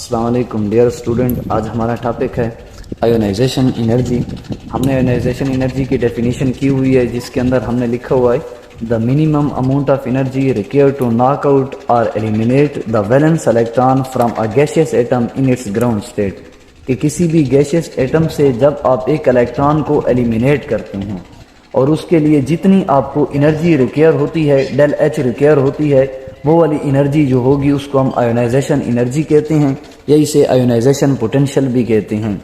السلام علیکم dear student, آج ہمارا ٹاپک ہے آیونائزیشن انرجی۔ ہم نے آیونائزیشن انرجی کی ڈیفینیشن کی ہوئی ہے، جس کے اندر ہم نے لکھا ہوا ہے the minimum amount of energy required to knock out اور eliminate the valence electron from a gaseous atom in its ground state, کہ کسی بھی گیشیس ایٹم سے جب آپ ایک الیکٹران کو ایلیمینیٹ کرتے ہیں اور اس کے لیے جتنی آپ کو انرجی ریکوائر ہوتی ہے، ڈیل ایچ ریکوائر ہوتی ہے، وہ والی انرجی جو ہوگی اس کو ہم آیونائزیشن انرجی کہتے ہیں، یا اسے آیونائزیشن پوٹینشیل بھی کہتے ہیں۔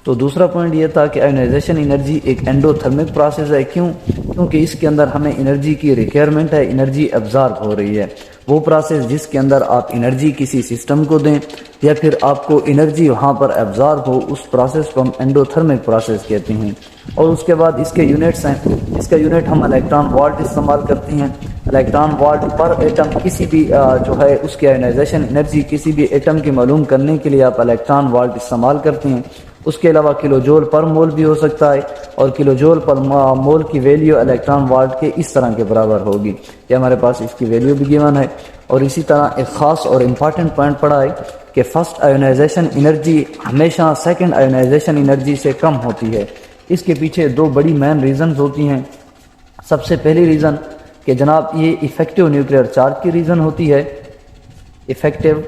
تو دوسرا پوائنٹ یہ تھا کہ آیونائزیشن انرجی ایک اینڈوتھرمک پروسیس ہے۔ کیونکہ اس کے اندر ہمیں انرجی کی ریکوائرمنٹ ہے، انرجی ایبزارب ہو رہی ہے۔ وہ پروسیس جس کے اندر آپ انرجی کسی سسٹم کو دیں یا پھر آپ کو انرجی وہاں پر ایبزارب ہو، اس پروسیس کو ہم اینڈوتھرمک پروسیس کہتے ہیں۔ اور اس کے بعد اس کے یونٹس ہیں، اس کا یونٹ ہم الیکٹران وولٹ استعمال کرتے ہیں۔ الیکٹران وولٹ پر ایٹم، کسی بھی جو ہے اس کی آیونائزیشن انرجی کسی بھی ایٹم کی معلوم کرنے کے لیے آپ الیکٹران وولٹ استعمال کرتے ہیں۔ اس کے علاوہ کلو جول پر مول بھی ہو سکتا ہے، اور کلو جول پر مول کی ویلیو الیکٹران وولٹ کے اس طرح کے برابر ہوگی، یہ ہمارے پاس اس کی ویلیو بھی گیون ہے۔ اور اسی طرح ایک خاص اور امپارٹنٹ پوائنٹ پڑا ہے کہ فرسٹ آیونائزیشن انرجی ہمیشہ سیکنڈ آیونائزیشن انرجی سے کم ہوتی ہے۔ اس کے پیچھے دو بڑی مین ریزنز ہوتی ہیں۔ سب سے پہلی ریزن کہ جناب یہ ایفیکٹو نیوکلیئر چارج کی ریزن ہوتی ہے۔ ایفیکٹو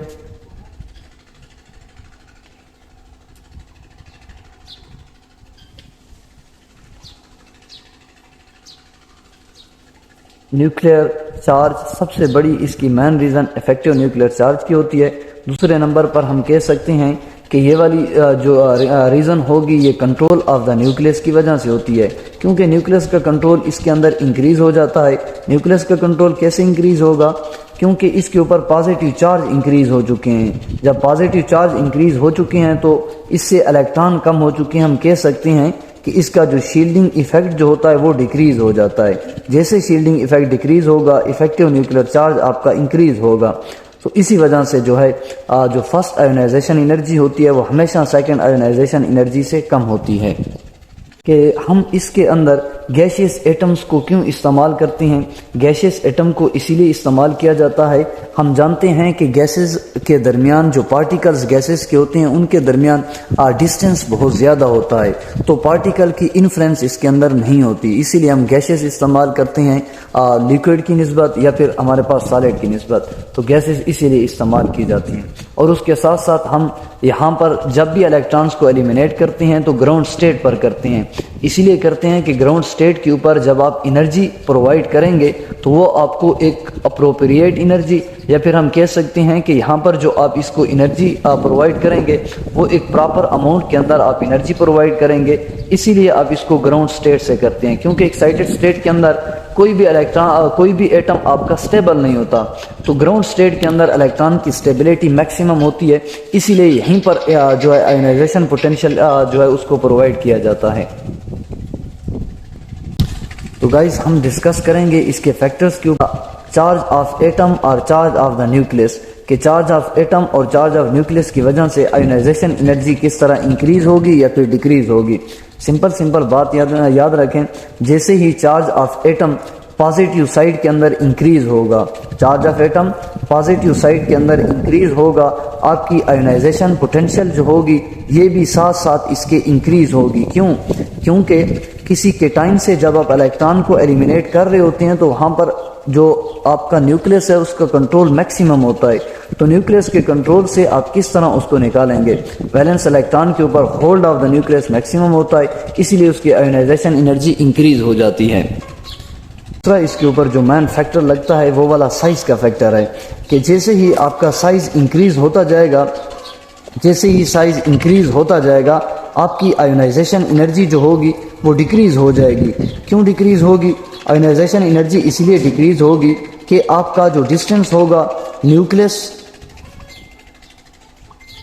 نیوکلیئر چارج، سب سے بڑی اس کی main reason effective nuclear charge کی ہوتی ہے۔ دوسرے نمبر پر ہم کہہ سکتے ہیں کہ یہ والی جو ریزن ہوگی یہ کنٹرول آف دا نیوکلیس کی وجہ سے ہوتی ہے، کیونکہ نیوکلیس کا کنٹرول اس کے اندر انکریز ہو جاتا ہے۔ نیوکلیس کا کنٹرول کیسے انکریز ہوگا؟ کیونکہ اس کے اوپر پازیٹیو چارج انکریز ہو چکے ہیں۔ جب پازیٹیو چارج انکریز ہو چکے ہیں تو اس سے الیکٹران کم ہو چکے ہیں، ہم کہہ سکتے ہیں کہ اس کا جو شیلڈنگ ایفیکٹ جو ہوتا ہے وہ ڈیکریز ہو جاتا ہے۔ جیسے شیلڈنگ ایفیکٹ ڈیکریز ہوگا، ایفیکٹو نیوکلیئر چارج آپ کا انکریز ہوگا۔ تو اسی وجہ سے جو ہے جو فرسٹ آیونائزیشن انرجی ہوتی ہے وہ ہمیشہ سیکنڈ آیونائزیشن انرجی سے کم ہوتی ہے۔ کہ ہم اس کے اندر گیشیس ایٹمز کو کیوں استعمال کرتے ہیں؟ گیشیس ایٹم کو اسی لیے استعمال کیا جاتا ہے، ہم جانتے ہیں کہ گیسز کے درمیان جو پارٹیکلز گیسز کے ہوتے ہیں ان کے درمیان ڈسٹینس بہت زیادہ ہوتا ہے، تو پارٹیکل کی انفلوئنس اس کے اندر نہیں ہوتی، اسی لیے ہم گیسز استعمال کرتے ہیں لیکوڈ کی نسبت یا پھر ہمارے پاس سالڈ کی نسبت۔ تو گیسز اسی لیے استعمال کی جاتی ہیں۔ اور اس کے ساتھ ساتھ ہم یہاں پر جب بھی الیکٹرانز کو ایلیمینیٹ کرتے ہیں تو گراؤنڈ سٹیٹ پر کرتے ہیں، اسی لیے کرتے ہیں کہ گراؤنڈ سٹیٹ کے اوپر جب آپ انرجی پرووائڈ کریں گے تو وہ آپ کو ایک اپروپریٹ انرجی، یا پھر ہم کہہ سکتے ہیں کہ یہاں پر جو آپ اس کو انرجی پرووائڈ کریں گے وہ ایک پراپر اماؤنٹ کے اندر آپ انرجی پرووائڈ کریں گے، اسی لیے آپ اس کو گراؤنڈ سٹیٹ سے کرتے ہیں۔ کیونکہ ایکسائٹڈ سٹیٹ کے اندر کوئی بھی الیکٹران، کوئی بھی ایٹم آپ کا سٹیبل نہیں ہوتا، تو گراؤنڈ سٹیٹ کے اندر الیکٹران کی سٹیبلٹی میکسیمم ہوتی ہے، اسی لیے یہیں پر جو ہے آیونائزیشن پوٹینشیل جو ہے اس کو پرووائڈ کیا جاتا ہے۔ تو گائز ہم ڈسکس کریں گے اس کے فیکٹرز کے اوپر، چارج آف ایٹم اور چارج آف دا نیوکلیس، کہ چارج آف ایٹم اور چارج آف نیوکلیس کی وجہ سے آیونائزیشن انرجی کس طرح انکریز ہوگی یا پھر ڈیکریز ہوگی۔ سمپل بات یاد رکھیں، جیسے ہی charge of atom positive side کے اندر انکریز ہوگا، charge of atom positive side کے اندر انکریز ہوگا، آپ کی آیونائزیشن پوٹینشیل جو ہوگی یہ بھی ساتھ ساتھ اس کے انکریز ہوگی۔ کیونکہ کسی کیٹائن سے جب آپ الیکٹران کو ایلیمینیٹ کر رہے ہوتے ہیں تو وہاں پر جو آپ کا نیوکلیس ہے اس کا کنٹرول میکسیمم ہوتا ہے، تو نیوکلیس کے کنٹرول سے آپ کس طرح اس کو نکالیں گے؟ ویلنس الیکٹران کے اوپر hold of the nucleus maximum ہوتا ہے، اسی لیے اس کی آیونائزیشن انرجی انکریز ہو جاتی ہے۔ دوسرا اس کے اوپر جو مین فیکٹر لگتا ہے وہ والا سائز کا فیکٹر ہے، کہ جیسے ہی آپ کا سائز انکریز ہوتا جائے گا، جیسے ہی سائز انکریز ہوتا جائے گا آپ کی آیونائزیشن انرجی جو ہوگی وہ ڈیکریز ہو جائے گی۔ کیوں ڈیکریز ہوگی؟ آیونائزیشن انرجی اس لیے ڈیکریز ہوگی کہ آپ کا جو ڈسٹینس ہوگا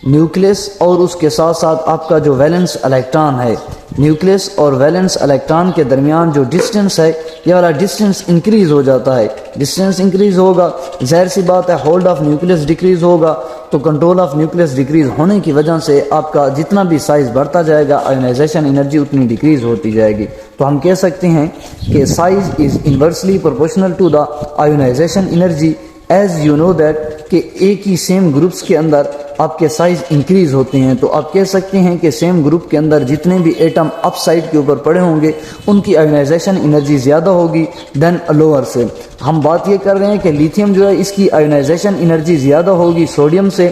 نیوکلیس اور اس کے ساتھ ساتھ آپ کا جو ویلنس الیکٹران ہے، نیوکلیس اور ویلنس الیکٹران کے درمیان جو ڈسٹینس ہے یہ والا ڈسٹینس انکریز ہو جاتا ہے۔ ڈسٹینس انکریز ہوگا، ظاہر سی بات ہے ہولڈ آف نیوکلیس ڈیکریز ہوگا، تو کنٹرول آف نیوکلیس ڈیکریز ہونے کی وجہ سے آپ کا جتنا بھی سائز بڑھتا جائے گا آیونائزیشن انرجی اتنی ڈیکریز ہوتی جائے گی۔ تو ہم کہہ سکتے ہیں کہ size is inversely proportional to the ionisation energy, as you know that کہ ایک ہی سیم گروپس کے اندر آپ کے سائز انکریز ہوتے ہیں، تو آپ کہہ سکتے ہیں کہ سیم گروپ کے اندر جتنے بھی ایٹم اپ سائڈ کے اوپر پڑے ہوں گے ان کی آئونائزیشن انرجی زیادہ ہوگی دین لوور سے۔ ہم بات یہ کر رہے ہیں کہ لیتھیم جو ہے اس کی آئونائزیشن انرجی زیادہ ہوگی سوڈیم سے،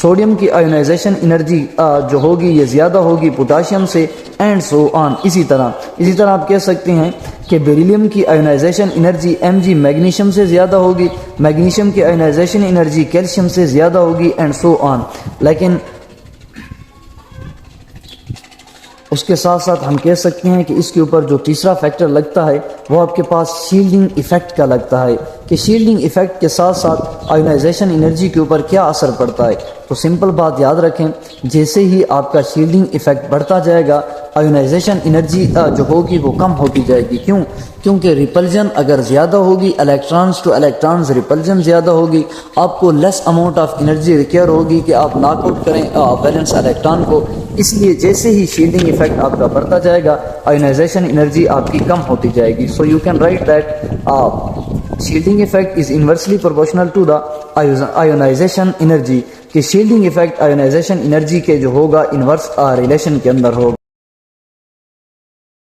سوڈیم کی آئونائزیشن انرجی جو ہوگی یہ زیادہ ہوگی پوٹاشیم سے، اینڈ سو آن۔ اسی طرح آپ کہہ سکتے ہیں کہ بیریلیم کی آئونائزیشن انرجی Mg میگنیشیم سے زیادہ ہوگی، میگنیشیم کی آئونائزیشن انرجی کیلشیم سے زیادہ ہوگی، اینڈ سو آن۔ لیکن اس کے ساتھ ساتھ ہم کہہ سکتے ہیں کہ اس کے اوپر جو تیسرا فیکٹر لگتا ہے وہ آپ کے پاس شیلڈنگ ایفیکٹ کا لگتا ہے، کہ شیلڈنگ ایفیکٹ کے ساتھ ساتھ آئونائزیشن انرجی کے اوپر کیا اثر پڑتا ہے۔ تو سمپل بات یاد رکھیں، جیسے ہی آپ کا شیلڈنگ ایفیکٹ بڑھتا جائے گا آئونائزیشن انرجی جو ہوگی وہ کم ہوتی جائے گی۔ کیونکہ ریپلجن اگر زیادہ ہوگی، الیکٹرانز ٹو الیکٹرانز ریپلجن زیادہ ہوگی، آپ کو less amount of energy require ہوگی کہ آپ ناک آؤٹ کریں ویلنس الیکٹران کو۔ اس لیے جیسے ہی شیلڈنگ ایفیکٹ آپ کا بڑھتا جائے گا آئونائزیشن انرجی آپ کی کم ہوتی جائے گی۔ So you can write that shielding effect is inversely proportional to the ionization energy، کہ شیلڈنگ ایفیکٹ آئونائزیشن انرجی کے جو ہوگا انورس ریلیشن کے اندر ہوگا۔